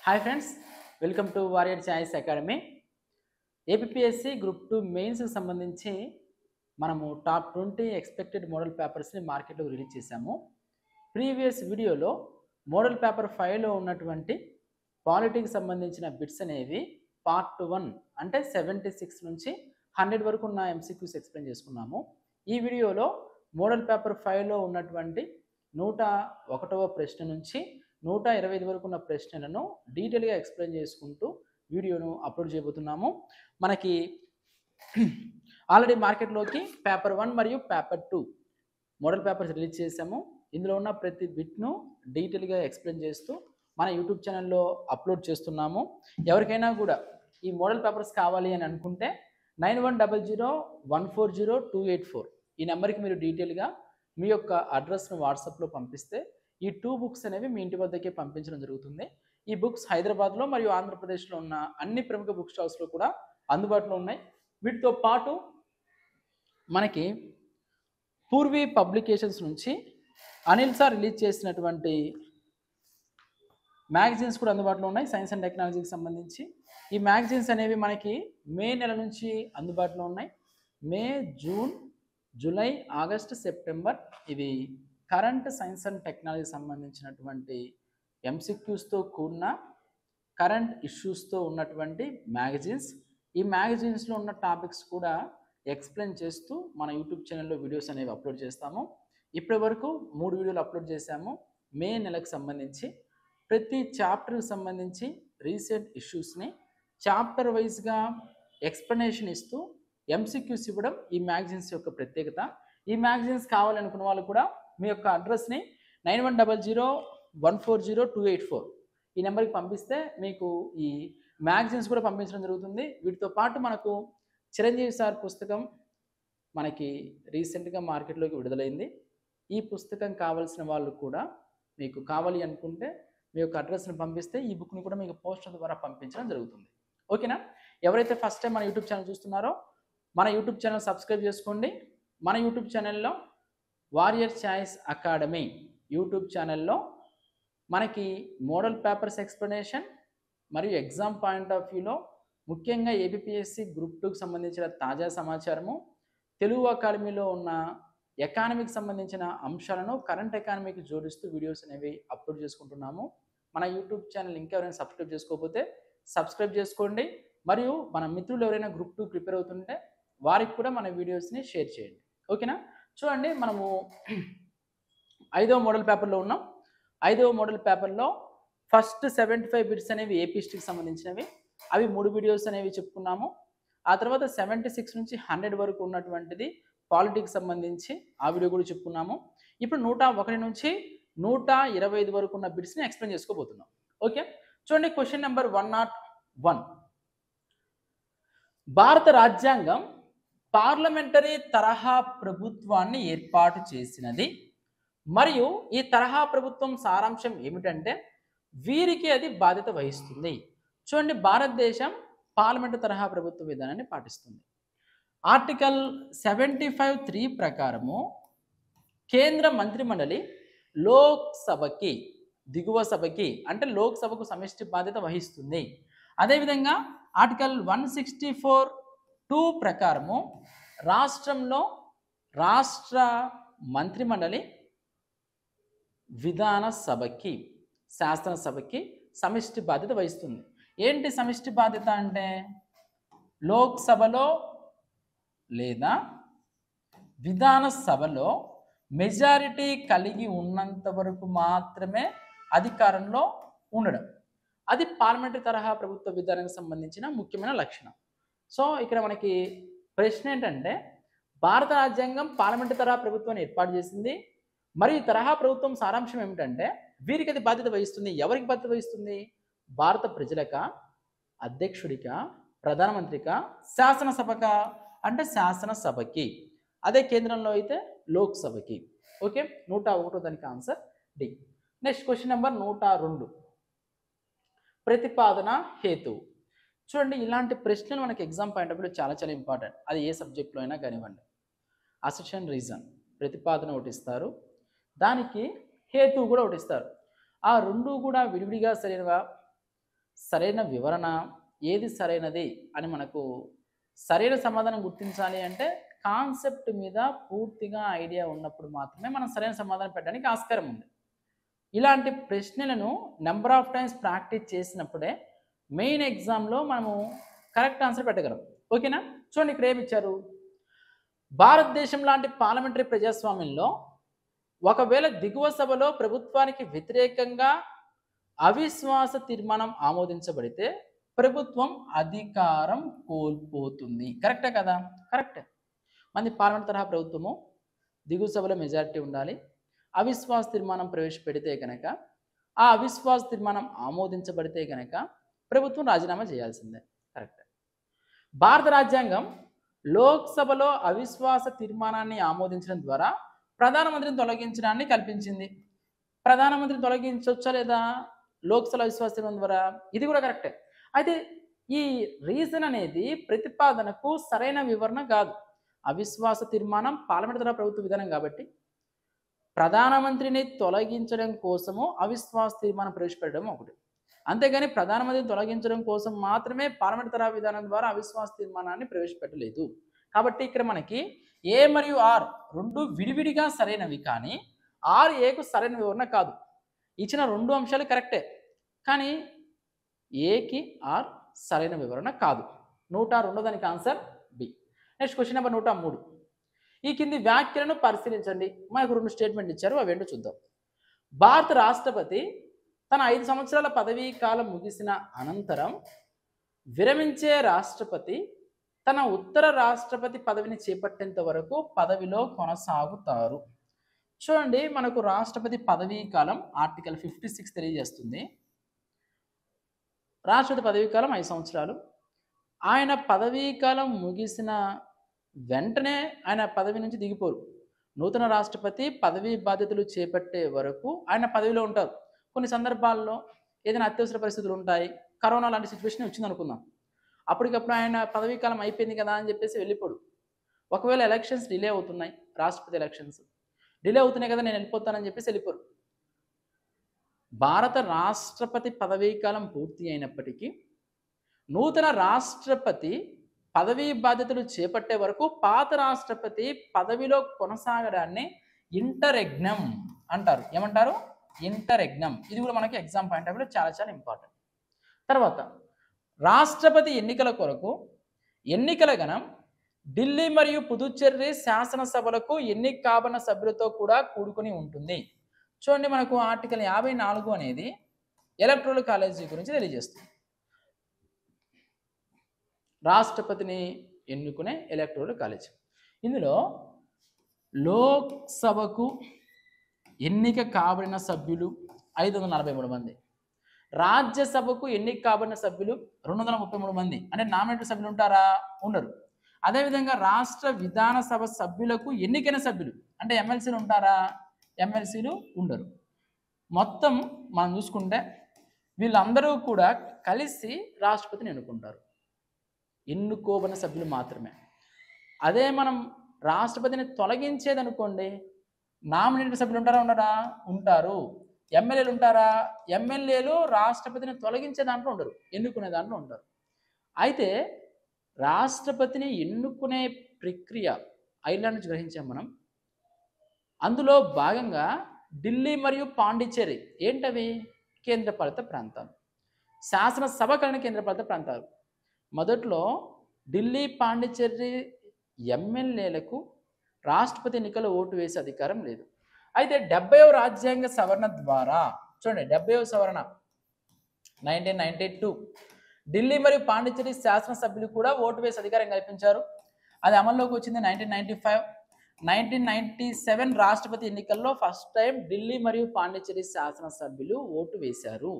Hi friends, welcome to Warrior Choice Academy. APSC group 2 మెయిన్స్కి సంబంధించి మనము టాప్ 20 ఎక్స్పెక్టెడ్ మోడల్ పేపర్స్ని మార్కెట్లో రిలీజ్ చేశాము. ప్రీవియస్ వీడియోలో మోడల్ పేపర్ 5లో ఉన్నటువంటి పాలిటీకి సంబంధించిన బిట్స్ అనేవి పార్ట్ 1 అంటే 76 నుంచి 100 వరకు ఉన్న ఎంసీక్యూస్ ఎక్స్ప్లెయిన్ చేసుకున్నాము. ఈ వీడియోలో మోడల్ పేపర్ 5లో ఉన్నటువంటి 101వ ప్రశ్న నుంచి 125 వరకు ఉన్న ప్రశ్నలను డీటెయిల్గా ఎక్స్ప్లెయిన్ చేసుకుంటూ వీడియోను అప్లోడ్ చేయబోతున్నాము. మనకి ఆల్రెడీ మార్కెట్లోకి పేపర్ 1 మరియు పేపర్ 2 మోడల్ పేపర్స్ రిలీజ్ చేసాము. ఇందులో ఉన్న ప్రతి బిట్ను డీటెయిల్గా ఎక్స్ప్లెయిన్ చేస్తూ మన యూట్యూబ్ ఛానల్లో అప్లోడ్ చేస్తున్నాము. ఎవరికైనా కూడా ఈ మోడల్ పేపర్స్ కావాలి అని అనుకుంటే 9100140284 ఈ నెంబర్కి మీరు డీటెయిల్గా మీ యొక్క అడ్రస్ను వాట్సాప్లో పంపిస్తే ఈ 2 బుక్స్ అనేవి మీ ఇంటి వద్దకే పంపించడం జరుగుతుంది. ఈ బుక్స్ హైదరాబాద్లో మరియు ఆంధ్రప్రదేశ్లో ఉన్న అన్ని ప్రముఖ బుక్ స్టాల్స్లో కూడా అందుబాటులో ఉన్నాయి. వీటితో పాటు మనకి పూర్వీ పబ్లికేషన్స్ నుంచి అనిల్ సార్ రిలీజ్ చేసినటువంటి మ్యాగజైన్స్ కూడా అందుబాటులో ఉన్నాయి సైన్స్ అండ్ టెక్నాలజీకి సంబంధించి. ఈ మ్యాగజైన్స్ అనేవి మనకి మే నెల నుంచి అందుబాటులో ఉన్నాయి. మే, జూన్, జూలై, ఆగస్ట్, సెప్టెంబర్ ఇవి కరెంట్ సైన్స్ అండ్ టెక్నాలజీకి సంబంధించినటువంటి ఎంసీక్యూస్తో కూడిన కరెంట్ ఇష్యూస్తో ఉన్నటువంటి మ్యాగజైన్స్. ఈ మ్యాగజైన్స్లో ఉన్న టాపిక్స్ కూడా ఎక్స్ప్లెయిన్ చేస్తూ మన యూట్యూబ్ ఛానల్లో వీడియోస్ అనేవి అప్లోడ్ చేస్తాము. ఇప్పటి వరకు 3 వీడియోలు అప్లోడ్ చేశాము. మే నెలకు సంబంధించి ప్రతి చాప్టర్కి సంబంధించి రీసెంట్ ఇష్యూస్ని చాప్టర్ వైజ్గా ఎక్స్ప్లెనేషన్ ఇస్తూ ఎంసీక్యూస్ ఇవ్వడం ఈ మ్యాగజైన్స్ యొక్క ప్రత్యేకత. ఈ మ్యాగజైన్స్ కావాలనుకున్న వాళ్ళు కూడా మీ యొక్క అడ్రస్ని 9100140284 ఈ నెంబర్కి పంపిస్తే మీకు ఈ మ్యాగజైన్స్ కూడా పంపించడం జరుగుతుంది. వీటితో పాటు మనకు చిరంజీవి సార్ పుస్తకం మనకి రీసెంట్గా మార్కెట్లోకి విడుదలైంది. ఈ పుస్తకం కావాల్సిన వాళ్ళు కూడా మీకు కావాలి అనుకుంటే మీ యొక్క అడ్రస్ని పంపిస్తే ఈ బుక్ని కూడా మీకు పోస్టర్ ద్వారా పంపించడం జరుగుతుంది. ఓకేనా? ఎవరైతే ఫస్ట్ టైం మన యూట్యూబ్ ఛానల్ చూస్తున్నారో మన యూట్యూబ్ ఛానల్ సబ్స్క్రైబ్ చేసుకోండి. మన యూట్యూబ్ ఛానల్లో వారియర్ చాయిస్ అకాడమీ యూట్యూబ్ ఛానల్లో మనకి మోడల్ పేపర్స్ ఎక్స్ప్లెనేషన్ మరియు ఎగ్జామ్ పాయింట్ ఆఫ్ వ్యూలో ముఖ్యంగా ఏపీఎస్సి గ్రూప్ 2కి సంబంధించిన తాజా సమాచారము, తెలుగు అకాడమీలో ఉన్న ఎకానమీకి సంబంధించిన అంశాలను కరెంట్ ఎకానమీకి జోడిస్తూ వీడియోస్ అనేవి అప్లోడ్ చేసుకుంటున్నాము. మన యూట్యూబ్ ఛానల్ ఇంకా ఎవరైనా సబ్స్క్రైబ్ చేసుకోకపోతే సబ్స్క్రైబ్ చేసుకోండి. మరియు మన మిత్రులు ఎవరైనా గ్రూప్ 2 ప్రిపేర్ అవుతుంటే వారికి కూడా మన వీడియోస్ని షేర్ చేయండి. ఓకేనా? చూడండి, మనము 5వ మోడల్ పేపర్లో ఉన్నాం. 5వ మోడల్ పేపర్లో ఫస్ట్ 75 బిట్స్ అనేవి ఏపీ హిస్టరీకి సంబంధించినవి. అవి 3 వీడియోస్ అనేవి చెప్పుకున్నాము. ఆ తర్వాత 76 నుంచి 100 వరకు ఉన్నటువంటిది పాలిటిక్స్ సంబంధించి ఆ వీడియో కూడా చెప్పుకున్నాము. ఇప్పుడు 101 నుంచి 125 వరకు ఉన్న బిట్స్ని ఎక్స్ప్లెయిన్ చేసుకోబోతున్నాం. ఓకే, చూడండి, క్వశ్చన్ నెంబర్ 101. భారత రాజ్యాంగం పార్లమెంటరీ తరహా ప్రభుత్వాన్ని ఏర్పాటు చేసినది మరియు ఈ తరహా ప్రభుత్వం సారాంశం ఏమిటంటే వీరికి అది బాధ్యత వహిస్తుంది. చూడండి, భారతదేశం పార్లమెంటు తరహా ప్రభుత్వ విధానాన్ని పాటిస్తుంది. ఆర్టికల్ 75(3) ప్రకారము కేంద్ర మంత్రిమండలి లోక్సభకి, దిగువ సభకి అంటే లోక్సభకు సమిష్టి బాధ్యత వహిస్తుంది. అదేవిధంగా ఆర్టికల్ 164(2) ప్రకారము రాష్ట్రంలో రాష్ట్ర మంత్రిమండలి విధాన సభకి, శాసనసభకి సమిష్టి బాధ్యత వహిస్తుంది. ఏంటి సమిష్టి బాధ్యత అంటే లోక్సభలో లేదా విధాన సభలో మెజారిటీ కలిగి ఉన్నంత వరకు మాత్రమే అధికారంలో ఉండడం. అది పార్లమెంటరీ తరహా ప్రభుత్వ విధానానికి సంబంధించిన ముఖ్యమైన లక్షణం. సో ఇక్కడ మనకి ప్రశ్న ఏంటంటే భారత రాజ్యాంగం పార్లమెంటరీ తరహా ప్రభుత్వాన్ని ఏర్పాటు చేసింది మరియు ఈ తరహా ప్రభుత్వం సారాంశం ఏమిటంటే వీరికి అది బాధ్యత వహిస్తుంది. ఎవరికి బాధ్యత వహిస్తుంది? భారత ప్రజలక, అధ్యక్షుడిక, ప్రధానమంత్రిక, శాసనసభక అంటే శాసనసభకి, అదే కేంద్రంలో అయితే లోక్సభకి. ఓకే, 101 దానికి answer D. Next question number 102. ప్రతిపాదన హేతువు. చూడండి, ఇలాంటి ప్రశ్నలు మనకి ఎగ్జామ్ పాయింట్ ఆఫ్ వ్యూ చాలా చాలా ఇంపార్టెంట్. అది ఏ సబ్జెక్ట్లో అయినా కానివ్వండి. అసెషన్ రీజన్, ప్రతిపాదన ఒకటి ఇస్తారు, దానికి హేతువు కూడా ఒకటి ఇస్తారు. ఆ రెండు కూడా విడివిడిగా సరైనవా సరైన వివరణ, ఏది సరైనది అని మనకు సరైన సమాధానం గుర్తించాలి అంటే కాన్సెప్ట్ మీద పూర్తిగా ఐడియా ఉన్నప్పుడు మాత్రమే మనం సరైన సమాధానం పెట్టడానికి ఆస్కారం ఉంది. ఇలాంటి ప్రశ్నలను నెంబర్ ఆఫ్ టైమ్స్ ప్రాక్టీస్ చేసినప్పుడే మెయిన్ ఎగ్జామ్లో మనము కరెక్ట్ ఆన్సర్ పెట్టగలం. ఓకేనా? చూడండి ఇక్కడ ఏమి ఇచ్చారు. భారతదేశం లాంటి పార్లమెంటరీ ప్రజాస్వామ్యంలో ఒకవేళ దిగువ సభలో ప్రభుత్వానికి వ్యతిరేకంగా అవిశ్వాస తీర్మానం ఆమోదించబడితే ప్రభుత్వం అధికారం కోల్పోతుంది. కరెక్టే కదా? కరెక్టే. మంది పార్లమెంట్ తరహా ప్రభుత్వము, దిగువ సభలో మెజారిటీ ఉండాలి. అవిశ్వాస తీర్మానం ప్రవేశపెడితే కనుక, ఆ అవిశ్వాస తీర్మానం ఆమోదించబడితే కనుక ప్రభుత్వం రాజీనామా చేయాల్సిందే. కరెక్ట్. భారత రాజ్యాంగం లోక్సభలో అవిశ్వాస తీర్మానాన్ని ఆమోదించడం ద్వారా ప్రధానమంత్రిని తొలగించడాన్ని కల్పించింది. ప్రధానమంత్రిని తొలగించవచ్చా లేదా లోక్సభ అవిశ్వాస తీర్మానం ద్వారా? ఇది కూడా కరెక్టే. అయితే ఈ రీజన్ అనేది ప్రతిపాదనకు సరైన వివరణ కాదు. అవిశ్వాస తీర్మానం పార్లమెంట్ ద్వారా ప్రభుత్వ విధానం కాబట్టి ప్రధానమంత్రిని తొలగించడం కోసము అవిశ్వాస తీర్మానం ప్రవేశపెట్టడం ఒకటి. అంతేగాని ప్రధానమంత్రిని తొలగించడం కోసం మాత్రమే పార్లమెంట్ తరహా విధానం ద్వారా అవిశ్వాస తీర్మానాన్ని ప్రవేశపెట్టలేదు. కాబట్టి ఇక్కడ మనకి ఏ మరియు ఆర్ రెండు విడివిడిగా సరైనవి, కానీ ఆర్ ఏకు సరైన వివరణ కాదు. ఇచ్చిన రెండు అంశాలు కరెక్టే, కానీ ఏకి ఆర్ సరైన వివరణ కాదు. 102 దానికి answer B. Next question number 103. ఈ కింది వ్యాఖ్యలను పరిశీలించండి. మనకు రెండు స్టేట్మెంట్ ఇచ్చారు, అవి ఏంటో చూద్దాం. భారత రాష్ట్రపతి తన 5 సంవత్సరాల పదవీ కాలం ముగిసిన అనంతరం విరమించే రాష్ట్రపతి తన ఉత్తర రాష్ట్రపతి పదవిని చేపట్టేంత వరకు పదవిలో కొనసాగుతారు. చూడండి, మనకు రాష్ట్రపతి పదవీ కాలం ఆర్టికల్ 56 తెలియజేస్తుంది. రాష్ట్రపతి పదవీ కాలం 5 సంవత్సరాలు. ఆయన పదవీ కాలం ముగిసిన వెంటనే ఆయన పదవి నుంచి దిగిపోరు. నూతన రాష్ట్రపతి పదవీ బాధ్యతలు చేపట్టే వరకు ఆయన పదవిలో ఉంటారు. కొన్ని సందర్భాల్లో ఏదైనా అత్యవసర పరిస్థితులు ఉంటాయి, కరోనా లాంటి సిచ్యువేషన్ వచ్చింది అనుకుందాం, అప్పటికప్పుడు ఆయన పదవీ కాలం అయిపోయింది కదా అని చెప్పేసి వెళ్ళిపోడు. ఒకవేళ ఎలక్షన్స్ డిలే అవుతున్నాయి, రాష్ట్రపతి ఎలక్షన్స్ డిలే అవుతున్నాయి కదా, నేను వెళ్ళిపోతానని చెప్పేసి వెళ్ళిపోరు. భారత రాష్ట్రపతి పదవీ కాలం పూర్తి అయినప్పటికీ నూతన రాష్ట్రపతి పదవీ బాధ్యతలు చేపట్టే వరకు పాత రాష్ట్రపతి పదవిలో కొనసాగడాన్ని ఇంటరెగ్నం అంటారు. ఏమంటారు? ఇంటరెగ్నం. ఇది కూడా మనకి ఎగ్జామ్ పాయింట్ ఆఫ్ వ్యూ చాలా చాలా ఇంపార్టెంట్. తర్వాత రాష్ట్రపతి ఎన్నికల కొరకు ఎన్నికల గణం ఢిల్లీ మరియు పుదుచ్చేరి శాసనసభలకు ఎన్నిక కాబడిన సభ్యులతో కూడా కూడుకుని ఉంటుంది. చూడండి, మనకు ఆర్టికల్ 54 అనేది ఎలక్టోరల్ కాలేజీ గురించి తెలియజేస్తుంది. రాష్ట్రపతిని ఎన్నుకునే ఎలక్టోరల్ కాలేజీ. ఇందులో లోక్సభకు ఎన్నిక కాబడిన సభ్యులు 543 మంది, రాజ్యసభకు ఎన్నిక కాబడిన సభ్యులు 233 మంది. అంటే నామినేటెడ్ సభ్యులు ఉంటారా? ఉండరు. అదేవిధంగా రాష్ట్ర విధానసభ సభ్యులకు ఎన్నికైన సభ్యులు అంటే ఎమ్మెల్సీలు ఉంటారా? ఎమ్మెల్సీలు ఉండరు. మొత్తం మనం చూసుకుంటే వీళ్ళందరూ కూడా కలిసి రాష్ట్రపతిని ఎన్నుకుంటారు, ఎన్నుకోబడిన సభ్యులు మాత్రమే. అదే మనం రాష్ట్రపతిని తొలగించేదనుకోండి, నామినేటెడ్ సభ్యులు ఉంటారా? ఉండరా? ఉంటారు. ఎమ్మెల్యేలు ఉంటారా? ఎమ్మెల్యేలు రాష్ట్రపతిని తొలగించే దాంట్లో ఉండరు, ఎన్నుకునే దాంట్లో ఉంటారు. అయితే రాష్ట్రపతిని ఎన్నుకునే ప్రక్రియ ఐర్లాండ్ నుంచి గ్రహించాం మనం. అందులో భాగంగా ఢిల్లీ మరియు పాండిచ్చేరి ఏంటవి? కేంద్రపాలిత ప్రాంతాలు. శాసనసభ కలిగిన కేంద్రపాలిత ప్రాంతాలు. మొదట్లో ఢిల్లీ పాండిచ్చేరి ఎమ్మెల్యేలకు రాష్ట్రపతి ఎన్నికల్లో ఓటు వేసే అధికారం లేదు. అయితే 70వ రాజ్యాంగ సవరణ ద్వారా, చూడండి 70వ సవరణ 1992 ఢిల్లీ మరియు పాండిచ్చేరి శాసనసభ్యులు కూడా ఓటు వేసే అధికారం కల్పించారు. అది అమల్లోకి వచ్చింది 1995. 1997 రాష్ట్రపతి ఎన్నికల్లో ఫస్ట్ టైం ఢిల్లీ మరియు పాండిచ్చేరి శాసనసభ్యులు ఓటు వేశారు.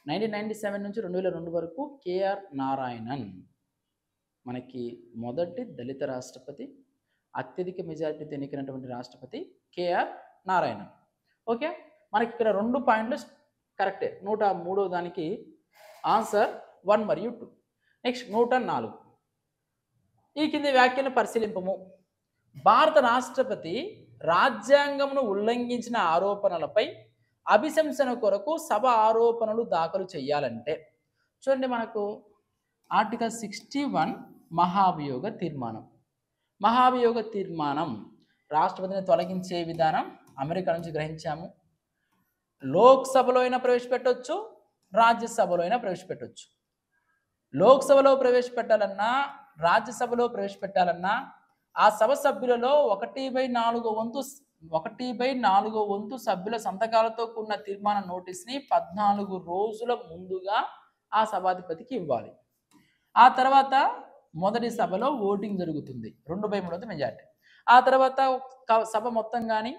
1997 నుంచి 2002 వరకు కేఆర్ నారాయణన్ మనకి మొదటి దళిత రాష్ట్రపతి, అత్యధిక మెజారిటీతో ఎన్నికైనటువంటి రాష్ట్రపతి కేఆర్ నారాయణన్. ఓకే, మనకి ఇక్కడ 2 పాయింట్లు కరెక్టే. 103వ దానికి ఆన్సర్ 1 మరియు 2. నెక్స్ట్ 104. ఈ కింది వ్యాఖ్యలను పరిశీలింపము. భారత రాష్ట్రపతి రాజ్యాంగమును ఉల్లంఘించిన ఆరోపణలపై అభిశంసన కొరకు సభ ఆరోపణలు దాఖలు చేయాలంటే చూడండి మనకు ఆర్టికల్ 61 మహాభియోగ తీర్మానం. మహాభియోగ తీర్మానం రాష్ట్రపతిని తొలగించే విధానం అమెరికా నుంచి గ్రహించాము. లోక్సభలో అయినా ప్రవేశపెట్టవచ్చు, రాజ్యసభలో అయినా ప్రవేశపెట్టవచ్చు. లోక్సభలో ప్రవేశపెట్టాలన్నా, రాజ్యసభలో ప్రవేశపెట్టాలన్నా ఆ సభ సభ్యులలో 1/4 వంతు సభ్యుల సంతకాలతో కూడిన తీర్మాన నోటీస్ని 14 రోజుల ముందుగా ఆ సభాధిపతికి ఇవ్వాలి. ఆ తర్వాత మొదటి సభలో ఓటింగ్ జరుగుతుంది, 2/3 వంతు మెజార్టీ. ఆ తర్వాత సభ మొత్తం కానీ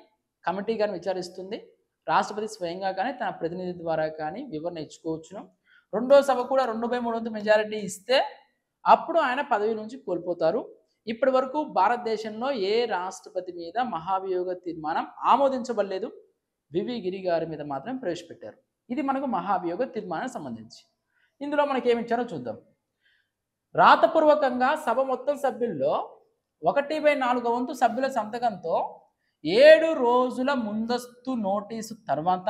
కమిటీ కానీ విచారిస్తుంది. రాష్ట్రపతి స్వయంగా కానీ తన ప్రతినిధి ద్వారా కానీ వివరణ ఇచ్చుకోవచ్చును. రెండో సభ కూడా 2/3 వంతు మెజారిటీ ఇస్తే అప్పుడు ఆయన పదవి నుంచి కోల్పోతారు. ఇప్పటి వరకు భారతదేశంలో ఏ రాష్ట్రపతి మీద మహాభియోగ తీర్మానం ఆమోదించబడలేదు. వివి గిరి గారి మీద మాత్రం ప్రవేశపెట్టారు. ఇది మనకు మహాభియోగ తీర్మానం సంబంధించి. ఇందులో మనకి ఏమి ఇచ్చారో చూద్దాం. రాతపూర్వకంగా సభ మొత్తం సభ్యుల్లో 1/4 వంతు సభ్యుల సంతకంతో 7 రోజుల ముందస్తు నోటీసు తర్వాత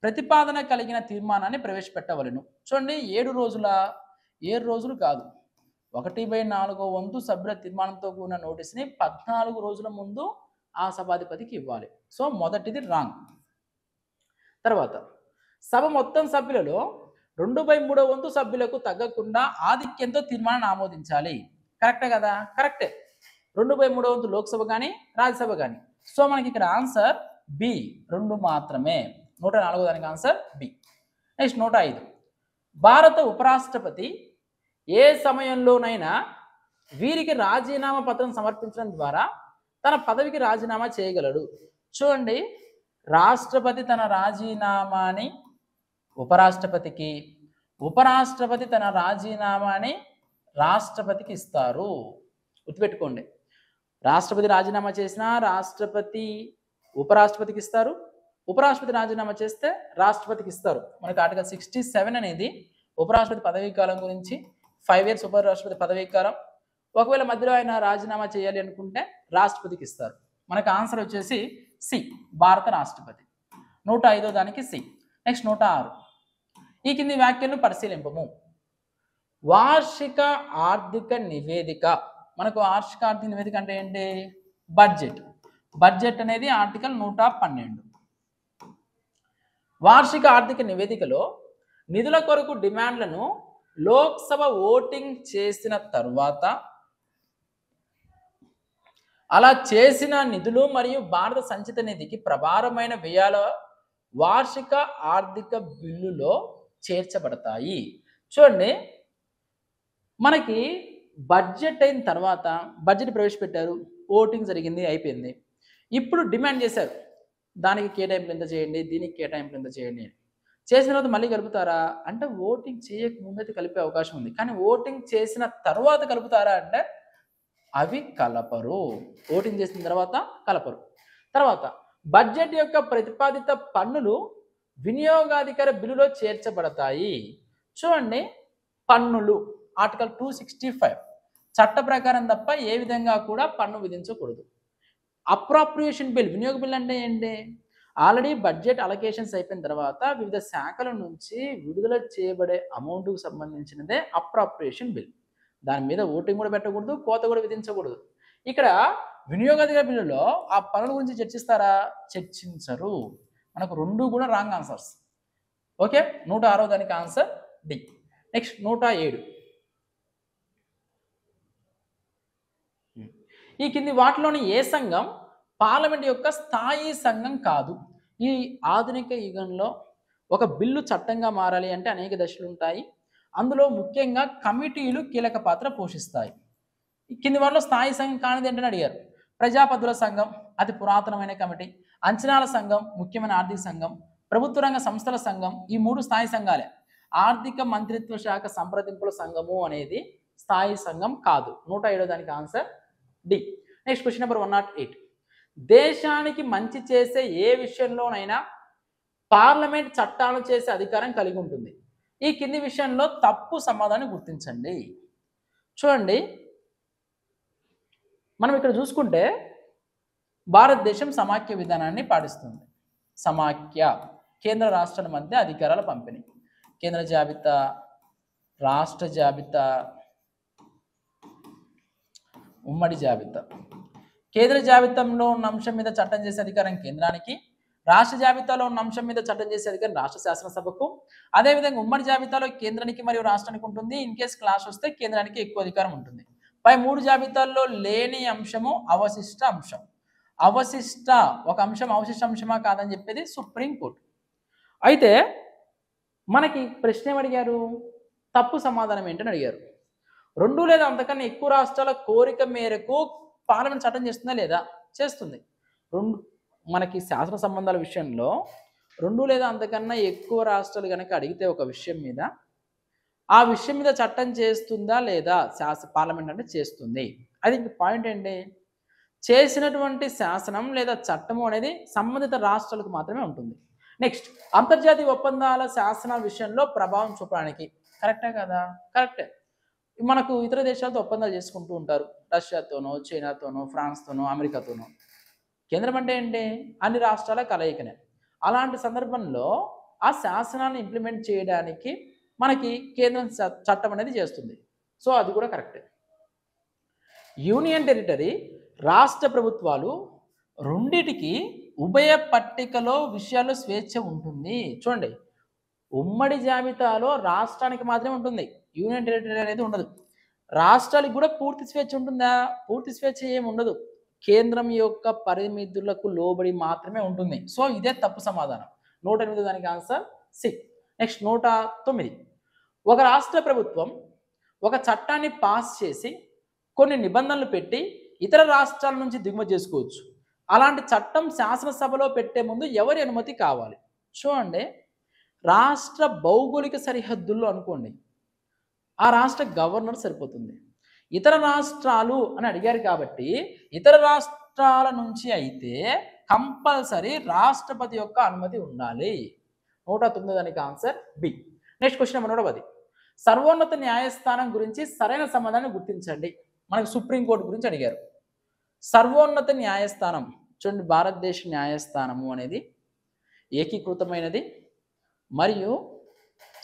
ప్రతిపాదన కలిగిన తీర్మానాన్ని ప్రవేశపెట్టవలెను. చూడండి 7 రోజులు కాదు, 1/4 వంతు సభ్యుల తీర్మానంతో కూడిన నోటీస్ని 14 రోజుల ముందు ఆ సభాధిపతికి ఇవ్వాలి. సో మొదటిది రాంగ్. తర్వాత సభ మొత్తం సభ్యులలో 2/3 వంతు సభ్యులకు తగ్గకుండా ఆధిక్యంతో తీర్మానాన్ని ఆమోదించాలి. కరెక్టే కదా? కరెక్టే. 2/3 వంతు లోక్సభ కానీ రాజ్యసభ కానీ. సో మనకి ఇక్కడ ఆన్సర్ బి, 2 మాత్రమే. 104 దానికి ఆన్సర్ బి. నెక్స్ట్ 105. భారత ఉపరాష్ట్రపతి ఏ సమయంలోనైనా వీరికి రాజీనామా పత్రం సమర్పించడం ద్వారా తన పదవికి రాజీనామా చేయగలడు. చూడండి, రాష్ట్రపతి తన రాజీనామాని ఉపరాష్ట్రపతికి, ఉపరాష్ట్రపతి తన రాజీనామాని రాష్ట్రపతికి ఇస్తారు. గుర్తుపెట్టుకోండి, రాష్ట్రపతి రాజీనామా చేసినా రాష్ట్రపతి ఉపరాష్ట్రపతికి ఇస్తారు, ఉపరాష్ట్రపతి రాజీనామా చేస్తే రాష్ట్రపతికి ఇస్తారు. మనకు ఆర్టికల్ 67 అనేది ఉపరాష్ట్రపతి పదవీ కాలం గురించి, 5 years ఉపరాష్ట్రపతి పదవీ కాలం. ఒకవేళ మధ్యలో ఆయన రాజీనామా చేయాలి అనుకుంటే రాష్ట్రపతికి ఇస్తారు. మనకు ఆన్సర్ వచ్చేసి సి, భారత రాష్ట్రపతి. 105 దానికి సి. నెక్స్ట్ 106. ఈ కింది వ్యాఖ్యలను పరిశీలింపము. వార్షిక ఆర్థిక నివేదిక. మనకు వార్షిక ఆర్థిక నివేదిక అంటే ఏంటి? బడ్జెట్. బడ్జెట్ అనేది ఆర్టికల్ 112. వార్షిక ఆర్థిక నివేదికలో నిధుల కొరకు డిమాండ్లను లోక్సభ ఓటింగ్ చేసిన తరువాత అలా చేసిన నిధులు మరియు భారత సంచిత నిధికి ప్రభారమైన వ్యయాల వార్షిక ఆర్థిక బిల్లులో చేర్చబడతాయి. చూడండి, మనకి బడ్జెట్ అయిన తర్వాత బడ్జెట్ ప్రవేశపెట్టారు, ఓటింగ్ జరిగింది, అయిపోయింది. ఇప్పుడు డిమాండ్ చేశారు, దానికి కేటాయింపులు ఎంత చేయండి, దీనికి కేటాయింపులు ఎంత చేయండి. చేసిన తర్వాత మళ్ళీ కలుపుతారా అంటే ఓటింగ్ చేయక ముందైతే కలిపే అవకాశం ఉంది, కానీ ఓటింగ్ చేసిన తర్వాత కలుపుతారా అంటే అవి కలపరు. ఓటింగ్ చేసిన తర్వాత కలపరు. తర్వాత బడ్జెట్ యొక్క ప్రతిపాదిత పన్నులు వినియోగాధికార బిల్లులో చేర్చబడతాయి. చూడండి, పన్నులు ఆర్టికల్ 265 చట్ట ప్రకారం తప్ప ఏ విధంగా కూడా పన్ను విధించకూడదు. అప్రాప్రియేషన్ బిల్, వినియోగ బిల్ అంటే ఏంటి? ఆల్రెడీ బడ్జెట్ అలొకేషన్స్ అయిపోయిన తర్వాత వివిధ శాఖల నుంచి విడుదల చేయబడే అమౌంట్కు సంబంధించినదే అప్రాప్రియేషన్ బిల్. దాని మీద ఓటింగ్ కూడా పెట్టకూడదు, కోత కూడా విధించకూడదు. ఇక్కడ వినియోగాధికార బిల్లులో ఆ పనుల గురించి చర్చిస్తారా? చర్చించరు. మనకు 2 కూడా రాంగ్ ఆన్సర్స్. ఓకే, 106 దానికి ఆన్సర్ డి. నెక్స్ట్ 107. ఈ కింది వాటిలోని ఏ సంఘం పార్లమెంట్ యొక్క స్థాయి సంఘం కాదు? ఈ ఆధునిక యుగంలో ఒక బిల్లు చట్టంగా మారాలి అంటే అనేక దశలు ఉంటాయి. అందులో ముఖ్యంగా కమిటీలు కీలక పాత్ర పోషిస్తాయి. ఈ కింది వాటిలో స్థాయి సంఘం కానిది ఏంటని అడిగారు. ప్రజాపతుల సంఘం అతి పురాతనమైన కమిటీ, అంచనాల సంఘం ముఖ్యమైన ఆర్థిక సంఘం, ప్రభుత్వ రంగ సంస్థల సంఘం, ఈ 3 స్థాయి సంఘాలే. ఆర్థిక మంత్రిత్వ శాఖ సంప్రదింపుల సంఘము అనేది స్థాయి సంఘం కాదు. 107 దానికి answer D. Next question number 108. దేశానికి మంచి చేసే ఏ విషయంలోనైనా పార్లమెంట్ చట్టాలు చేసే అధికారం కలిగి ఉంటుంది. ఈ కింది విషయంలో తప్పు సమాధానం గుర్తించండి. చూడండి, మనం ఇక్కడ చూసుకుంటే భారతదేశం సమాఖ్య విధానాన్ని పాటిస్తుంది. సమాఖ్య కేంద్ర రాష్ట్రాల మధ్య అధికారాల పంపిణీ. కేంద్ర జాబితా, రాష్ట్ర జాబితా, ఉమ్మడి జాబితా. కేంద్ర జాబితాలో ఉన్న అంశం మీద చట్టం చేసే అధికారం కేంద్రానికి, రాష్ట్ర జాబితాలో ఉన్న అంశం మీద చట్టం చేసే అధికారం రాష్ట్ర శాసనసభకు. అదేవిధంగా ఉమ్మడి జాబితాలో కేంద్రానికి మరియు రాష్ట్రానికి ఉంటుంది. ఇన్ కేసు క్లాష్ వస్తే కేంద్రానికి ఎక్కువ అధికారం ఉంటుంది. పై 3 జాబితాల్లో లేని అంశము అవశిష్ట అంశం. అవశిష్ట ఒక అంశం అవశిష్ట అంశమా కాదని చెప్పేది సుప్రీంకోర్టు. అయితే మనకి ప్రశ్న ఏమడిగారు? తప్పు సమాధానం ఏంటని అడిగారు. 2 లేదా అంతకన్నా ఎక్కువ రాష్ట్రాల కోరిక మేరకు పార్లమెంట్ చట్టం చేస్తుందా లేదా? చేస్తుంది. మనకి శాసన సంబంధాల విషయంలో 2 లేదా అంతకన్నా ఎక్కువ రాష్ట్రాలు కనుక అడిగితే ఒక విషయం మీద, ఆ విషయం మీద చట్టం చేస్తుందా లేదా పార్లమెంట్ అంటే చేస్తుంది. అది పాయింట్ ఏంటి? చేసినటువంటి శాసనం లేదా చట్టము అనేది సంబంధిత రాష్ట్రాలకు మాత్రమే ఉంటుంది. నెక్స్ట్, అంతర్జాతీయ ఒప్పందాల శాసనాల విషయంలో ప్రభావం చూపడానికి. కరెక్టే కదా? కరెక్టే. మనకు ఇతర దేశాలతో ఒప్పందాలు చేసుకుంటూ ఉంటారు. రష్యాతోనో, చైనాతోనో, ఫ్రాన్స్తోనో, అమెరికాతోనో. కేంద్రం అంటే ఏంటి? అన్ని రాష్ట్రాల కలయికనే. అలాంటి సందర్భంలో ఆ శాసనాన్ని ఇంప్లిమెంట్ చేయడానికి మనకి కేంద్రం చట్టం అనేది చేస్తుంది. సో అది కూడా కరెక్టే. యూనియన్ టెరిటరీ, రాష్ట్ర ప్రభుత్వాలు రెండిటికి ఉభయ పట్టికలో విషయాల్లో స్వేచ్ఛ ఉంటుంది. చూడండి, ఉమ్మడి జాబితాలో రాష్ట్రానికి మాత్రమే ఉంటుంది, యూనియన్ టెరిటరీ అనేది ఉండదు. రాష్ట్రాలకు కూడా పూర్తి స్వేచ్ఛ ఉంటుందా? పూర్తి స్వేచ్ఛ ఏమి ఉండదు. కేంద్రం యొక్క పరిమితులకు లోబడి మాత్రమే ఉంటుంది. సో ఇదే తప్పు సమాధానం. 108 దానికి ఆన్సర్ సి. నెక్స్ట్ 109. ఒక రాష్ట్ర ప్రభుత్వం ఒక చట్టాన్ని పాస్ చేసి కొన్ని నిబంధనలు పెట్టి ఇతర రాష్ట్రాల నుంచి దిగుమతి చేసుకోవచ్చు. అలాంటి చట్టం శాసనసభలో పెట్టే ముందు ఎవరి అనుమతి కావాలి? చూడండి, రాష్ట్ర భౌగోళిక సరిహద్దుల్లో అనుకోండి, ఆ రాష్ట్ర గవర్నర్ సరిపోతుంది. ఇతర రాష్ట్రాలు అని అడిగారు కాబట్టి ఇతర రాష్ట్రాల నుంచి అయితే కంపల్సరీ రాష్ట్రపతి యొక్క అనుమతి ఉండాలి. 109 దానికి answer B. Next question number 110. సర్వోన్నత న్యాయస్థానం గురించి సరైన సమాధానం గుర్తించండి. మనకు సుప్రీంకోర్టు గురించి అడిగారు. సర్వోన్నత న్యాయస్థానం చూడండి, భారతదేశ న్యాయస్థానము అనేది ఏకీకృతమైనది మరియు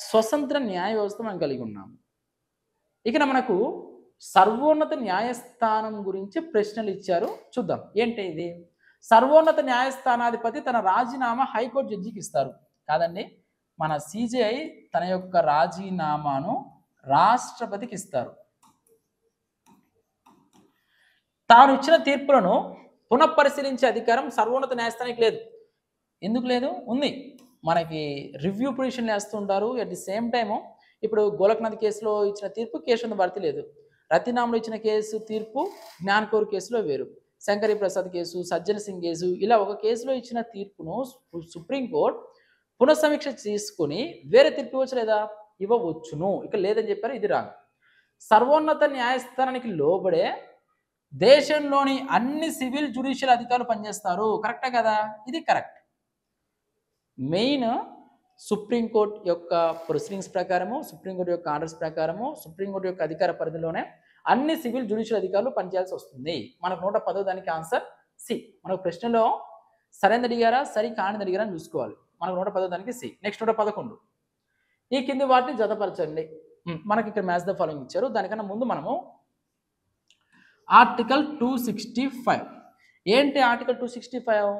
స్వతంత్ర న్యాయ వ్యవస్థ మనం కలిగి ఉన్నాము. ఇక్కడ మనకు సర్వోన్నత న్యాయస్థానం గురించి ప్రశ్నలు ఇచ్చారు. చూద్దాం ఏంటి ఇది. సర్వోన్నత న్యాయస్థానాధిపతి తన రాజీనామా హైకోర్టు జడ్జికి ఇస్తారు. కాదండి, మన సిజేఐ తన యొక్క రాజీనామాను రాష్ట్రపతికి ఇస్తారు. తాను ఇచ్చిన తీర్పులను పునఃపరిశీలించే అధికారం సర్వోన్నత న్యాయస్థానానికి లేదు. ఎందుకు లేదు? ఉంది. మనకి రివ్యూ పిటిషన్లు వేస్తుంటారు. అట్ ది సేమ్ టైము ఇప్పుడు గోలక్నాథ్ కేసులో ఇచ్చిన తీర్పు కేశవంత్ భారతి లేదు. రతినామ్లో ఇచ్చిన కేసు తీర్పు జ్ఞాన్కౌర్ కేసులో వేరు. శంకరీ ప్రసాద్ కేసు, సజ్జన్ సింగ్ కేసు, ఇలా ఒక కేసులో ఇచ్చిన తీర్పును సుప్రీంకోర్టు పునఃసమీక్ష తీసుకుని వేరే తీర్పు ఇవ్వచ్చు లేదా? ఇవ్వవచ్చును. ఇక లేదని చెప్పారు. ఇది రాంగ్. సర్వోన్నత న్యాయస్థానానికి లోబడే దేశంలోని అన్ని సివిల్ జ్యుడిషియల్ అధికారులు పనిచేస్తారు. కరెక్టే కదా? ఇది కరెక్ట్. మెయిన్ సుప్రీంకోర్టు యొక్క ప్రొసీడింగ్స్ ప్రకారము, సుప్రీంకోర్టు యొక్క ఆర్డర్స్ ప్రకారము, సుప్రీంకోర్టు యొక్క అధికార పరిధిలోనే అన్ని సివిల్ జ్యుడిషియల్ అధికారులు పనిచేయాల్సి వస్తుంది. మనకు 110 దానికి ఆన్సర్ సి. మనకు ప్రశ్నలో సరైనది అడిగారా, సరి కానిది అడిగారా అని చూసుకోవాలి. మనకు 110 దానికి సి. నెక్స్ట్ 111. ఈ కింది వాటిని జతపరచండి. మనకి ఇక్కడ మ్యాచ్ ద ఫాలోయింగ్ ఇచ్చారు. దానికన్నా ముందు మనము ఆర్టికల్ 265. ఏంటి ఆర్టికల్ 265?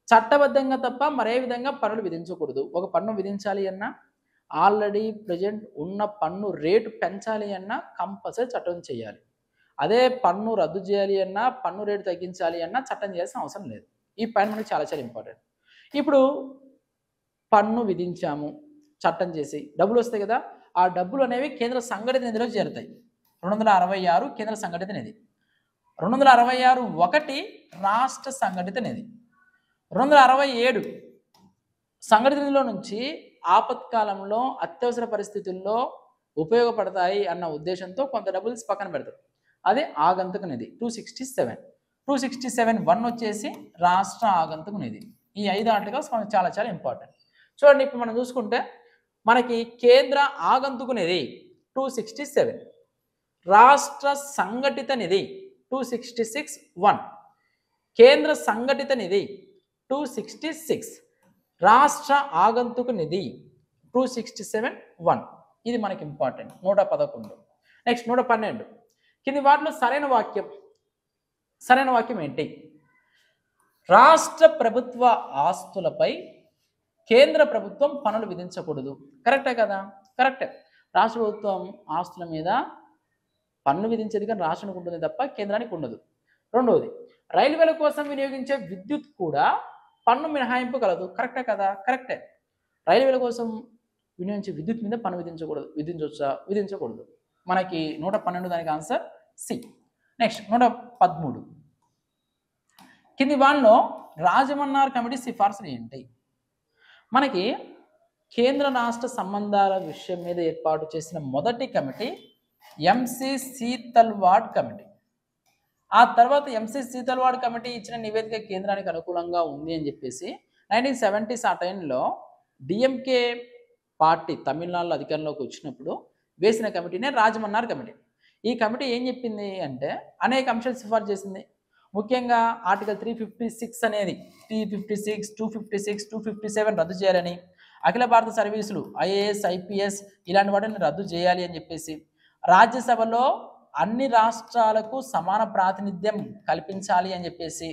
చట్టబద్ధంగా తప్ప మరే విధంగా పన్నులు విధించకూడదు. ఒక పన్ను విధించాలి అన్నా, ఆల్రెడీ ప్రజెంట్ ఉన్న పన్ను రేటు పెంచాలి అన్నా కంపల్సరీ చట్టం చేయాలి. అదే పన్ను రద్దు చేయాలి అన్నా, పన్ను రేటు తగ్గించాలి అన్నా చట్టం చేయాల్సిన అవసరం లేదు. ఈ పాయింట్ మనకి చాలా చాలా ఇంపార్టెంట్. ఇప్పుడు పన్ను విధించాము, చట్టం చేసి డబ్బులు వస్తాయి కదా, ఆ డబ్బులు అనేవి కేంద్ర సంఘటిత నిధిలో చేరుతాయి. 266 కేంద్ర సంఘటిత నిధి, 266(1) రాష్ట్ర సంఘటిత నిధి, 267 సంఘటిత నిధిలో నుంచి ఆపత్కాలంలో అత్యవసర పరిస్థితుల్లో ఉపయోగపడతాయి అన్న ఉద్దేశంతో కొంత డబ్బులు పక్కన పెడతారు. అదే ఆగంతుక నిధి 267. 267(1) వచ్చేసి రాష్ట్ర ఆగంతుక నిధి. ఈ 5 ఆర్టికల్స్ మనకు చాలా చాలా ఇంపార్టెంట్. చూడండి, ఇప్పుడు మనం చూసుకుంటే మనకి కేంద్ర ఆగంతుక నిధి 267, రాష్ట్ర సంఘటిత నిధి 266(1), కేంద్ర సంఘటిత నిధి 266, రాష్ట్ర ఆగంతుక నిధి 267(1). ఇది మనకి ఇంపార్టెంట్. 111. నెక్స్ట్ 112. కింది వాటిలో సరైన వాక్యం ఏంటి? రాష్ట్ర ప్రభుత్వ ఆస్తులపై కేంద్ర ప్రభుత్వం పన్నులు విధించకూడదు. కరెక్టే కదా? కరెక్టే. రాష్ట్ర ప్రభుత్వం ఆస్తుల మీద పన్ను విధించేది కానీ రాష్ట్రానికి ఉంటుంది తప్ప కేంద్రానికి ఉండదు. రెండవది, రైల్వేల కోసం వినియోగించే విద్యుత్ కూడా పన్ను మినహాయింపు కలదు. కరెక్టే కదా? కరెక్టే. రైల్వేల కోసం వినియోగించే విద్యుత్ మీద పన్ను విధించకూడదు. మనకి 112 దానికి ఆన్సర్ సి. నెక్స్ట్ 113. కింది వాటిలో రాజమన్నార్ కమిటీ సిఫార్సులు ఏంటి? మనకి కేంద్ర రాష్ట్ర సంబంధాల విషయం మీద ఏర్పాటు చేసిన మొదటి కమిటీ ఎంసి సీతల్వాడ్ కమిటీ. ఆ తర్వాత ఎంసి సీతల్వాడ్ కమిటీ ఇచ్చిన నివేదిక కేంద్రానికి అనుకూలంగా ఉంది అని చెప్పేసి 1970s ఆ టైంలో డిఎంకే పార్టీ తమిళనాడులో అధికారంలోకి వచ్చినప్పుడు వేసిన కమిటీనే రాజమన్నార్ కమిటీ. ఈ కమిటీ ఏం చెప్పింది అంటే అనేక అంశాలు సిఫార్సు చేసింది. ముఖ్యంగా ఆర్టికల్ 356 అనేది 356, 256, 257 రద్దు చేయాలని, అఖిల భారత సర్వీసులు ఐఏఎస్, ఐపీఎస్ ఇలాంటి వాటిని రద్దు చేయాలి అని చెప్పేసి, రాజ్యసభలో అన్ని రాష్ట్రాలకు సమాన ప్రాతినిధ్యం కల్పించాలి అని చెప్పేసి,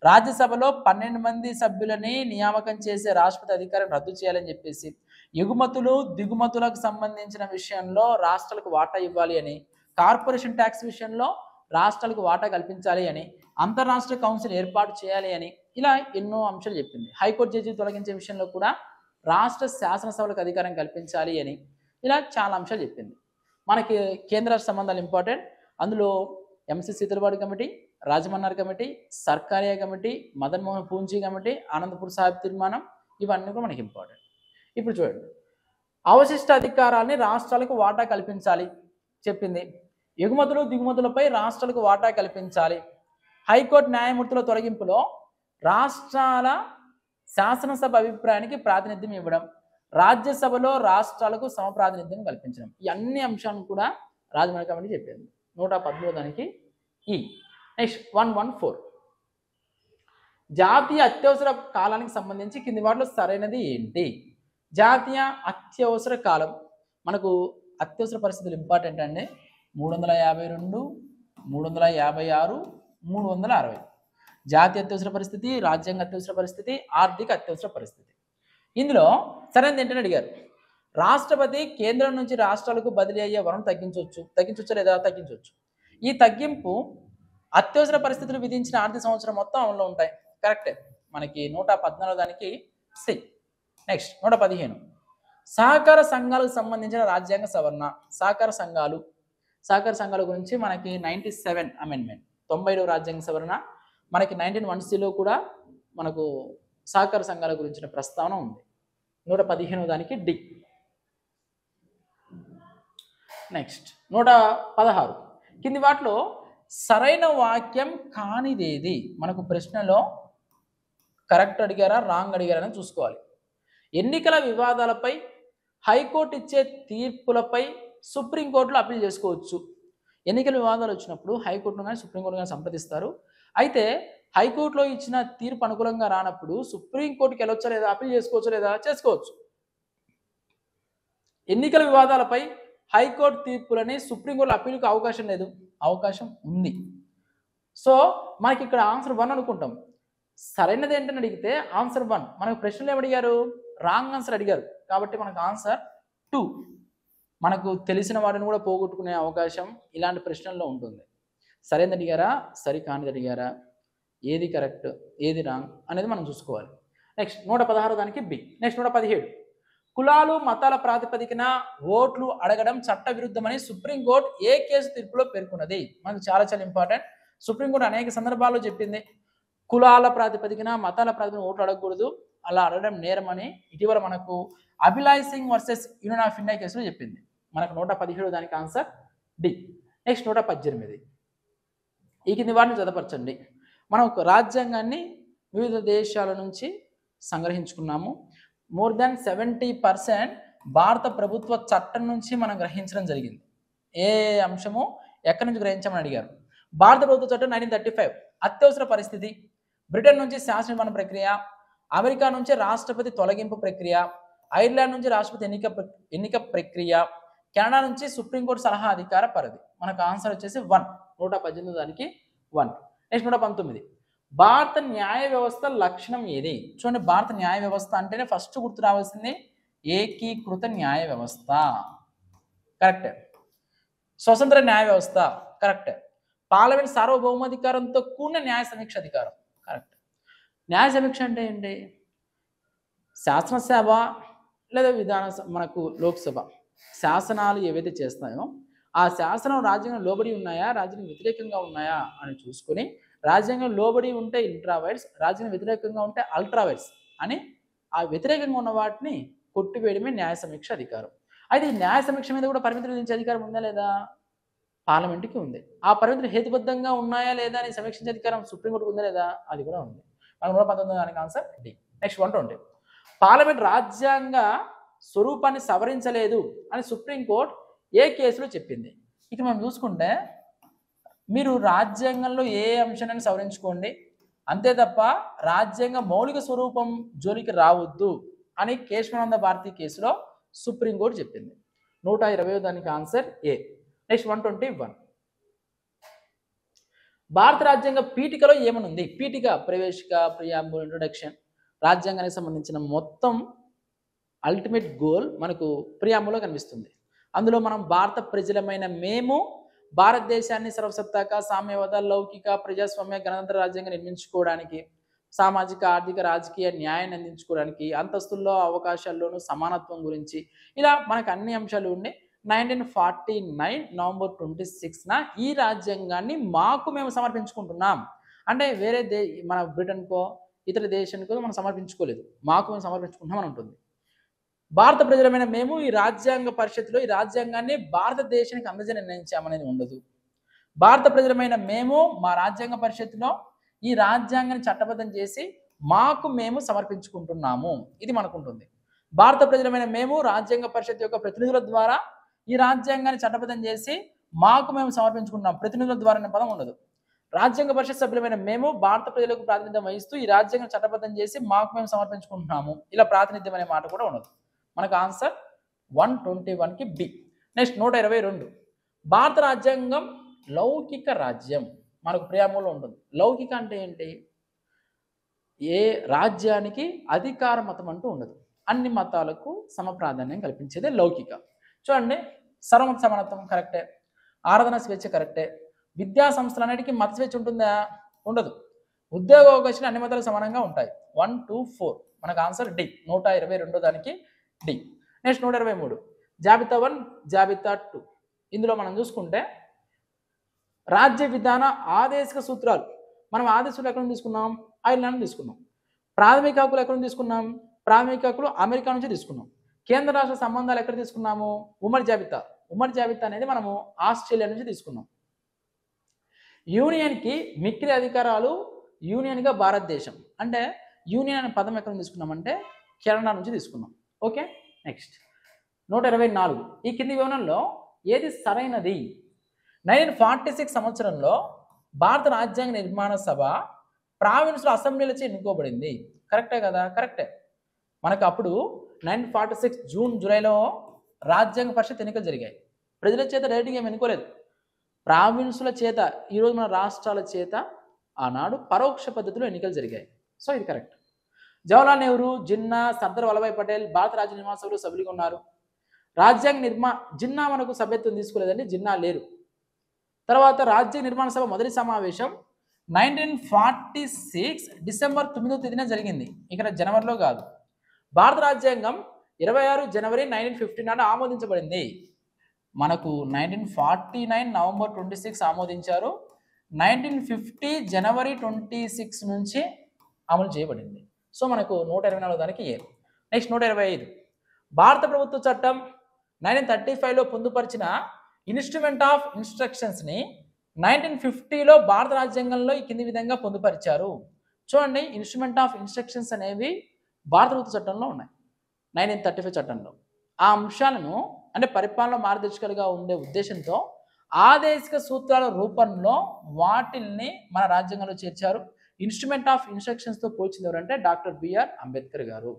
రాజ్యసభలో 12 మంది సభ్యులని నియామకం చేసే రాష్ట్రపతి అధికారం రద్దు చేయాలని చెప్పేసి, ఎగుమతులు దిగుమతులకు సంబంధించిన విషయంలో రాష్ట్రాలకు వాటా ఇవ్వాలి అని, కార్పొరేషన్ ట్యాక్స్ విషయంలో రాష్ట్రాలకు వాటా కల్పించాలి అని, అంతర్రాష్ట్ర కౌన్సిల్ ఏర్పాటు చేయాలి అని, ఇలా ఎన్నో అంశాలు చెప్పింది. హైకోర్టు జడ్జి తొలగించే విషయంలో కూడా రాష్ట్ర శాసనసభలకు అధికారం కల్పించాలి అని, ఇలా చాలా అంశాలు చెప్పింది. మనకి కేంద్ర సంబంధాలు ఇంపార్టెంట్. అందులో MC Setalvad committee, Rajamannar committee, Sarkaria committee, Madan Mohan Punchhi committee, Anandpur Sahib తీర్మానం, ఇవన్నీ కూడా మనకి ఇంపార్టెంట్. ఇప్పుడు చూడండి, అవశిష్ట అధికారాన్ని రాష్ట్రాలకు వాటా కల్పించాలి చెప్పింది. ఎగుమతులు దిగుమతులపై రాష్ట్రాలకు వాటా కల్పించాలి. హైకోర్టు న్యాయమూర్తుల తొలగింపులో రాష్ట్రాల శాసనసభ అభిప్రాయానికి ప్రాతినిధ్యం ఇవ్వడం, రాజ్యసభలో రాష్ట్రాలకు సమప్రాతినిధ్యం కల్పించడం, ఈ అన్ని అంశాలను కూడా రాజమన్నార్ కమిటీ చెప్పింది. 113 దానికి ఈ. నెక్స్ట్ 114. జాతీయ అత్యవసర కాలానికి సంబంధించి కింది వాటిలో సరైనది ఏంటి? జాతీయ అత్యవసర కాలం, మనకు అత్యవసర పరిస్థితులు ఇంపార్టెంట్ అండి. 352, 356, 360. జాతీయ అత్యవసర పరిస్థితి, రాజ్యాంగ అత్యవసర పరిస్థితి, ఆర్థిక అత్యవసర పరిస్థితి. ఇందులో సరైనది ఏంటని అడిగారు. రాష్ట్రపతి కేంద్రం నుంచి రాష్ట్రాలకు బదిలీ అయ్యే వరం తగ్గించవచ్చు లేదా తగ్గించవచ్చు. ఈ తగ్గింపు అత్యవసర పరిస్థితులు విధించిన ఆర్థిక సంవత్సరం మొత్తం అమల్లో ఉంటాయి. కరెక్టే. మనకి 114 దానికి సి. నెక్స్ట్ 115. సహకార సంఘాలకు సంబంధించిన రాజ్యాంగ సవరణ. సహకార సంఘాల గురించి మనకి 97 అమెండ్మెంట్ 97వ రాజ్యాంగ సవరణ. మనకి 1910లో కూడా మనకు సహకార సంఘాల గురించిన ప్రస్తావన ఉంది. 115 దానికి డి. నెక్స్ట్ 116. కింది వాటిలో సరైన వాక్యం కానిదేది? మనకు ప్రశ్నలో కరెక్ట్ అడిగారా రాంగ్ అడిగారా అని చూసుకోవాలి. ఎన్నికల వివాదాలపై హైకోర్టు ఇచ్చే తీర్పులపై సుప్రీంకోర్టులో అప్పీల్ చేసుకోవచ్చు. ఎన్నికల వివాదాలు వచ్చినప్పుడు హైకోర్టును కానీ సుప్రీంకోర్టు కానీ సంప్రదిస్తారు. అయితే హైకోర్టులో ఇచ్చిన తీర్పు అనుకూలంగా రానప్పుడు సుప్రీంకోర్టుకి వెళ్ళొచ్చా లేదా, అప్పీల్ చేసుకోవచ్చా లేదా, చేసుకోవచ్చు. ఎన్నికల వివాదాలపై హైకోర్టు తీర్పులని సుప్రీంకోర్టులో అప్పీల్కి అవకాశం లేదు, అవకాశం ఉంది. సో మనకి ఇక్కడ ఆన్సర్ 1 అనుకుంటాం. సరైనది ఏంటని అడిగితే ఆన్సర్ 1. మనకు ప్రశ్నలు ఏమడిగారు? రాంగ్ ఆన్సర్ అడిగారు. కాబట్టి మనకు ఆన్సర్ 2. మనకు తెలిసిన వాటిని కూడా పోగొట్టుకునే అవకాశం ఇలాంటి ప్రశ్నల్లో ఉంటుంది. సరైనది అడిగారా, సరికానిది అడిగారా, ఏది కరెక్ట్ ఏది రాంగ్ అనేది మనం చూసుకోవాలి. నెక్స్ట్ 116 దానికి బి. నెక్స్ట్ 117. కులాలు మతాల ప్రాతిపదికన ఓట్లు అడగడం చట్ట విరుద్ధమని సుప్రీంకోర్టు ఏ కేసు తీర్పులో పేర్కొన్నది? మనకు చాలా ఇంపార్టెంట్. సుప్రీంకోర్టు అనేక సందర్భాల్లో చెప్పింది కులాల ప్రాతిపదికన మతాల ప్రాతిపదికన ఓట్లు అడగకూడదు, అలా అడగడం నేరమని. ఇటీవల మనకు అభిలాయ్ Singh versus Union of India కేసులో చెప్పింది. మనకు 117 దానికి ఆన్సర్ డి. నెక్స్ట్ 118. ఈ కింది వాటిని జతపరచండి. మనం ఒక రాజ్యాంగాన్ని వివిధ దేశాల నుంచి సంగ్రహించుకున్నాము. మోర్ దాన్ 70% భారత ప్రభుత్వ చట్టం నుంచి మనం గ్రహించడం జరిగింది. ఏ అంశము ఎక్కడి నుంచి గ్రహించామని అడిగారు. భారత ప్రభుత్వ చట్టం 1935 అత్యవసర పరిస్థితి, బ్రిటన్ నుంచి శాసన నిర్మాణ ప్రక్రియ, అమెరికా నుంచి రాష్ట్రపతి తొలగింపు ప్రక్రియ, ఐర్లాండ్ నుంచి రాష్ట్రపతి ఎన్నిక ప్రక్రియ, కెనడా నుంచి సుప్రీంకోర్టు సలహా అధికార పరిధి. మనకు ఆన్సర్ వచ్చేసి 1. 118 దానికి 1. నెక్స్ట్ 119. భారత న్యాయ వ్యవస్థ లక్షణం ఏది? చూడండి, భారత న్యాయ వ్యవస్థ అంటేనే ఫస్ట్ గుర్తు రావాల్సింది ఏకీకృత న్యాయ వ్యవస్థ. కరెక్ట్. స్వతంత్ర న్యాయ వ్యవస్థ. కరెక్ట్. పార్లమెంట్ సార్వభౌమాధికారంతో కూడిన న్యాయ సమీక్ష అధికారం. కరెక్ట్. న్యాయ సమీక్ష అంటే ఏంటి? శాసనసభ లేదా మనకు లోక్సభ శాసనాలు ఏవైతే చేస్తాయో ఆ శాసనం రాజ్యాంగం లోబడి ఉన్నాయా, రాజ్యాంగం వ్యతిరేకంగా ఉన్నాయా అని చూసుకొని, రాజ్యాంగం లోబడి ఉంటే ఇంట్రావైర్స్, రాజ్యాంగం వ్యతిరేకంగా ఉంటే అల్ట్రావైర్స్ అని ఆ వ్యతిరేకంగా ఉన్న వాటిని కొట్టివేయడమే న్యాయ సమీక్ష అధికారం. అయితే ఈ న్యాయ సమీక్ష మీద కూడా పరిమితులు విధించే అధికారం ఉందా లేదా? పార్లమెంట్కి ఉంది. ఆ పరిమితులు హేతుబద్ధంగా ఉన్నాయా లేదా అని సమీక్షించే అధికారం సుప్రీంకోర్టుకు ఉందా లేదా? అది కూడా ఉంది. మనం 119 దానికి ఆన్సర్ డి. నెక్స్ట్ 120. పార్లమెంట్ రాజ్యాంగ స్వరూపాన్ని సవరించలేదు అని సుప్రీంకోర్టు ఏ కేసులో చెప్పింది? ఇక మనం చూసుకుంటే, మీరు రాజ్యాంగంలో ఏ అంశాన్ని సవరించుకోండి, అంతే తప్ప రాజ్యాంగ మౌలిక స్వరూపం జోలికి రావద్దు అని కేశవానంద భారతి కేసులో సుప్రీంకోర్టు చెప్పింది. 120 దానికి ఆన్సర్ ఏ. నెక్స్ట్ 121. భారత రాజ్యాంగ పీఠికలో ఏమనుంది? పీఠిక ప్రవేశిక, ప్రియాంబుల్, ఇంట్రొడక్షన్, రాజ్యాంగానికి సంబంధించిన మొత్తం అల్టిమేట్ గోల్ మనకు ప్రియాంబుల్లో కనిపిస్తుంది. అందులో మనం భారత ప్రజలమైన మేము భారతదేశాన్ని సర్వసత్తాక, సామ్యవాద, లౌకిక, ప్రజాస్వామ్య, గణతంత్ర రాజ్యాంగం నిర్మించుకోవడానికి, సామాజిక, ఆర్థిక, రాజకీయ న్యాయాన్ని అందించుకోవడానికి, అంతస్తుల్లో అవకాశాల్లోనూ సమానత్వం గురించి, ఇలా మనకు అన్ని అంశాలు ఉండి 1949 నవంబర్ 26న ఈ రాజ్యాంగాన్ని మాకు మేము సమర్పించుకుంటున్నాం. అంటే వేరే మన బ్రిటన్కో ఇతర దేశానికో మనం సమర్పించుకోలేదు, మాకు మేము సమర్పించుకుంటున్నాం అని ఉంటుంది. భారత ప్రజలమైన మేము ఈ రాజ్యాంగ పరిషత్తులో ఈ రాజ్యాంగాన్ని భారతదేశానికి అందజేయ నిర్ణయించామనేది ఉండదు. భారత ప్రజలమైన మేము మా రాజ్యాంగ పరిషత్తులో ఈ రాజ్యాంగాన్ని చట్టబద్ధం చేసి మాకు మేము సమర్పించుకుంటున్నాము, ఇది మనకుంటుంది. భారత ప్రజలమైన మేము రాజ్యాంగ పరిషత్ యొక్క ప్రతినిధుల ద్వారా ఈ రాజ్యాంగాన్ని చట్టబద్ధం చేసి మాకు మేము సమర్పించుకుంటున్నాం. ప్రతినిధుల ద్వారా అనే పదం ఉండదు. రాజ్యాంగ పరిషత్ సభ్యులమైన మేము భారత ప్రజలకు ప్రాతినిధ్యం వహిస్తూ ఈ రాజ్యాంగం చట్టబద్ధం చేసి మాకు మేము సమర్పించుకుంటున్నాము, ఇలా ప్రాతినిధ్యం అనే మాట కూడా ఉండదు. మనకు ఆన్సర్ 121కి బి. నెక్స్ట్ 122. భారత రాజ్యాంగం లౌకిక రాజ్యం. మనకు ప్రియాంబుల్లో ఉంటుంది. లౌకిక అంటే ఏంటి? ఏ రాజ్యానికి అధికార మతం అంటూ ఉండదు, అన్ని మతాలకు సమప్రాధాన్యం కల్పించేదే లౌకిక. చూడండి, సర్వమత సమానత్వం కరెక్టే, ఆరాధన స్వేచ్ఛ కరెక్టే, విద్యా సంస్థలన్నిటికీ మత స్వేచ్ఛ ఉంటుందా? ఉండదు. ఉద్యోగ అవకాశాలు అన్ని మతాలకు సమానంగా ఉంటాయి. 1, 2, 4 మనకు ఆన్సర్ డి. 122 దానికి డి. నెక్స్ట్ 123. జాబితా 1, జాబితా 2. ఇందులో మనం చూసుకుంటే రాజ్య విధాన ఆదేశిక సూత్రాలు, మనం ఆదేశాలు ఎక్కడ నుంచి తీసుకున్నాం? ఐర్లాండ్ తీసుకున్నాం. ప్రాథమిక హక్కులు ఎక్కడ నుంచి తీసుకున్నాం? ప్రాథమిక హక్కులు అమెరికా నుంచి తీసుకున్నాం. కేంద్ర రాష్ట్ర సంబంధాలు ఎక్కడ తీసుకున్నాము? ఉమ్మడి జాబితా. ఉమ్మడి జాబితా అనేది మనము ఆస్ట్రేలియా నుంచి తీసుకున్నాం. యూనియన్కి మిక్కిలి అధికారాలు, యూనియన్గా భారతదేశం. అంటే యూనియన్ అనే పదం ఎక్కడ తీసుకున్నామంటే కెనడా నుంచి తీసుకున్నాం. ఓకే. నెక్స్ట్ 124. ఈ కింది వివరణలో ఏది సరైనది? 1946 సంవత్సరంలో భారత రాజ్యాంగ నిర్మాణ సభ ప్రావిన్స్లో అసెంబ్లీలచే ఎన్నుకోబడింది. కరెక్టే కదా? కరెక్టే. మనకు అప్పుడు 1946 జూన్ జూలైలో రాజ్యాంగ పరిషత్ ఎన్నికలు జరిగాయి. ప్రజల చేత డైరెక్ట్గా ఏమి ఎన్నుకోలేదు, ప్రావిన్సుల చేత, ఈరోజు మన రాష్ట్రాల చేత ఆనాడు పరోక్ష పద్ధతిలో ఎన్నికలు జరిగాయి. సో ఇది కరెక్ట్. జవహర్లాల్ నెహ్రూ, జిన్నా, సర్దార్ వల్లభాయ్ పటేల్ భారత రాజ్య నిర్మాణ సభలో సభ్యులుగా ఉన్నారు. రాజ్యాంగ జిన్నా మనకు సభ్యత్వం తీసుకోలేదండి, జిన్నా లేరు. తర్వాత రాజ్యాంగ నిర్మాణ సభ మొదటి సమావేశం 1946 డిసెంబర్ 9వ తేదీన జరిగింది, ఇక్కడ జనవరిలో కాదు. భారత రాజ్యాంగం 26 జనవరి 1950 నాడు ఆమోదించబడింది. మనకు 1949 నవంబర్ 26 ఆమోదించారు, 1950 జనవరి 26 నుంచి అమలు చేయబడింది. సో మనకు 124 దానికి ఏ. నెక్స్ట్ 125. భారత ప్రభుత్వ చట్టం 1935లో పొందుపరిచిన ఇన్స్ట్రుమెంట్ ఆఫ్ ఇన్స్ట్రక్షన్స్ని 1950లో భారత రాజ్యాంగంలో ఈ కింది విధంగా పొందుపరిచారు. చూడండి, ఇన్స్ట్రుమెంట్ ఆఫ్ ఇన్స్ట్రక్షన్స్ అనేవి భారత ప్రభుత్వ చట్టంలో ఉన్నాయి 1935 చట్టంలో. ఆ అంశాలను అంటే పరిపాలన మార్గదర్శకాలుగా ఉండే ఉద్దేశంతో ఆదేశిక సూత్రాల రూపంలో వాటిల్ని మన రాజ్యాంగంలో చేర్చారు. ఇన్స్ట్రుమెంట్ ఆఫ్ ఇన్స్ట్రక్షన్స్తో పోల్చింది ఎవరంటే డాక్టర్ బిఆర్ అంబేద్కర్ గారు.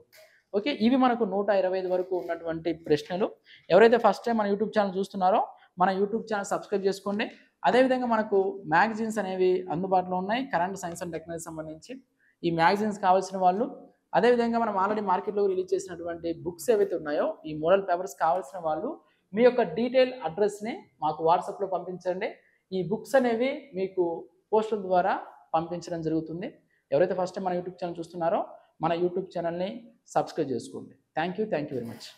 ఓకే, ఇవి మనకు 125 వరకు ఉన్నటువంటి ప్రశ్నలు. ఎవరైతే ఫస్ట్ టైం మన యూట్యూబ్ ఛానల్ చూస్తున్నారో మన యూట్యూబ్ ఛానల్ సబ్స్క్రైబ్ చేసుకోండి. అదేవిధంగా మనకు మ్యాగజైన్స్ అనేవి అందుబాటులో ఉన్నాయి కరెంట్ సైన్స్ అండ్ టెక్నాలజీ సంబంధించి. ఈ మ్యాగజైన్స్ కావాల్సిన వాళ్ళు, అదేవిధంగా మనం ఆల్రెడీ మార్కెట్లో రిలీజ్ చేసినటువంటి బుక్స్ ఏవైతే ఉన్నాయో ఈ మోడల్ పేపర్స్ కావాల్సిన వాళ్ళు మీ యొక్క డీటెయిల్ అడ్రస్ని మాకు వాట్సాప్లో పంపించండి. ఈ బుక్స్ అనేవి మీకు పోస్టుల ద్వారా పంపించడం జరుగుతుంది. ఎవరైతే ఫస్ట్ టైం మన యూట్యూబ్ ఛానల్ చూస్తున్నారో మన యూట్యూబ్ ఛానల్ని సబ్స్క్రైబ్ చేసుకోండి. Thank you very much.